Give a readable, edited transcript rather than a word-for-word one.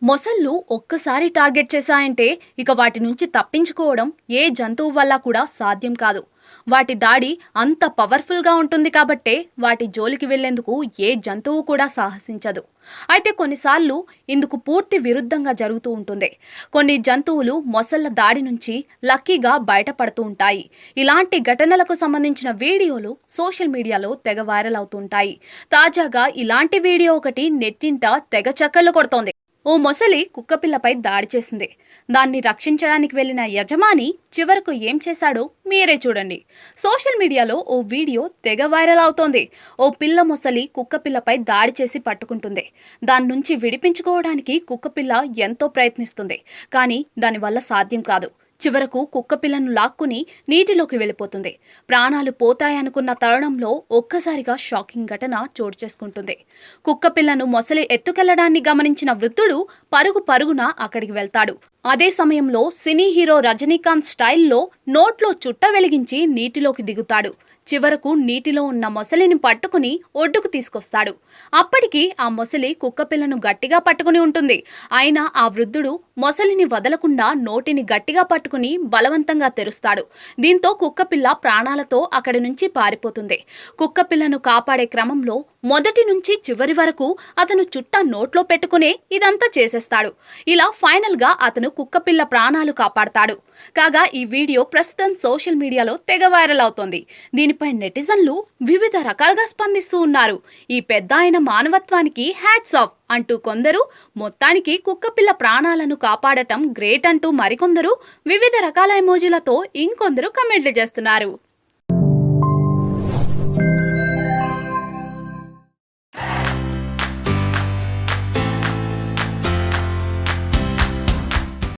మొసళ్ళు ఒక్కసారి టార్గెట్ చేశాయంటే ఇక వాటి నుంచి తప్పించుకోవడం ఏ జంతువు వల్ల కూడా సాధ్యం కాదు. వాటి దాడి అంత పవర్ఫుల్గా ఉంటుంది కాబట్టే వాటి జోలికి వెళ్లేందుకు ఏ జంతువు కూడా సాహసించదు. అయితే కొన్నిసార్లు ఇందుకు పూర్తి విరుద్ధంగా జరుగుతూ ఉంటుంది. కొన్ని జంతువులు మొసళ్ళ దాడి నుంచి లక్కీగా బయటపడుతూ ఉంటాయి. ఇలాంటి ఘటనలకు సంబంధించిన వీడియోలు సోషల్ మీడియాలో తెగ వైరల్ అవుతుంటాయి. తాజాగా ఇలాంటి వీడియో ఒకటి నెట్టింట తెగ చక్కర్లు కొడుతోంది. ఓ మొసలి కుక్కపిల్లపై దాడి చేసింది. దాన్ని రక్షించడానికి వెళ్లిన యజమాని చివరకు ఏం చేశాడో మీరే చూడండి. సోషల్ మీడియాలో ఓ వీడియో తెగ వైరల్ అవుతోంది. ఓ పిల్ల మొసలి కుక్కపిల్లపై దాడి చేసి పట్టుకుంటుంది. దాని నుంచి విడిపించుకోవడానికి కుక్కపిల్ల ఎంతో ప్రయత్నిస్తుంది. కానీ దానివల్ల సాధ్యం కాదు. చివరకు కుక్కపిల్లను లాక్కుని నీటిలోకి వెళ్ళిపోతుంది. ప్రాణాలు పోతాయనుకున్న తరుణంలో ఒక్కసారిగా షాకింగ్ ఘటన చోటు చేసుకుంటుంది. కుక్కపిల్లను మొసలి ఎత్తుకెళ్లడాన్ని గమనించిన వృద్ధుడు పరుగున అక్కడికి వెళ్తాడు. అదే సమయంలో సినీ హీరో రజనీకాంత్ స్టైల్లో నోట్లో చుట్ట వెలిగించి నీటిలోకి దిగుతాడు. చివరకు నీటిలో ఉన్న మొసలిని పట్టుకుని ఒడ్డుకు తీసుకొస్తాడు. అప్పటికి ఆ మొసలి కుక్కపిల్లను గట్టిగా పట్టుకుని ఉంటుంది. అయినా ఆ వృద్ధుడు మొసలిని వదలకుండా నోటిని గట్టిగా పట్టుకుని బలవంతంగా తెరుస్తాడు. దీంతో కుక్కపిల్ల ప్రాణాలతో అక్కడి నుంచి పారిపోతుంది. కుక్కపిల్లను కాపాడే క్రమంలో మొదటి నుంచి చివరి వరకు అతను చుట్ట నోట్లో పెట్టుకునే ఇదంతా చేసేస్తాడు. ఇలా ఫైనల్ గా అతను కుక్కపిల్ల ప్రాణాలు కాపాడతాడు. కాగా ఈ వీడియో ప్రస్తుతం సోషల్ మీడియాలో తెగ వైరల్ అవుతోంది. దీనిపై నెటిజన్లు వివిధ రకాలుగా స్పందిస్తూ ఉన్నారు. ఈ పెద్ద ఆయన మానవత్వానికి హ్యాట్స్ ఆఫ్ అంటూ కొందరు, మొత్తానికి కుక్కపిల్ల ప్రాణాలను కాపాడటం గ్రేట్ అంటూ మరికొందరు వివిధ రకాల ఎమోజీలతో ఇంకొందరు కమెంట్లు చేస్తున్నారు.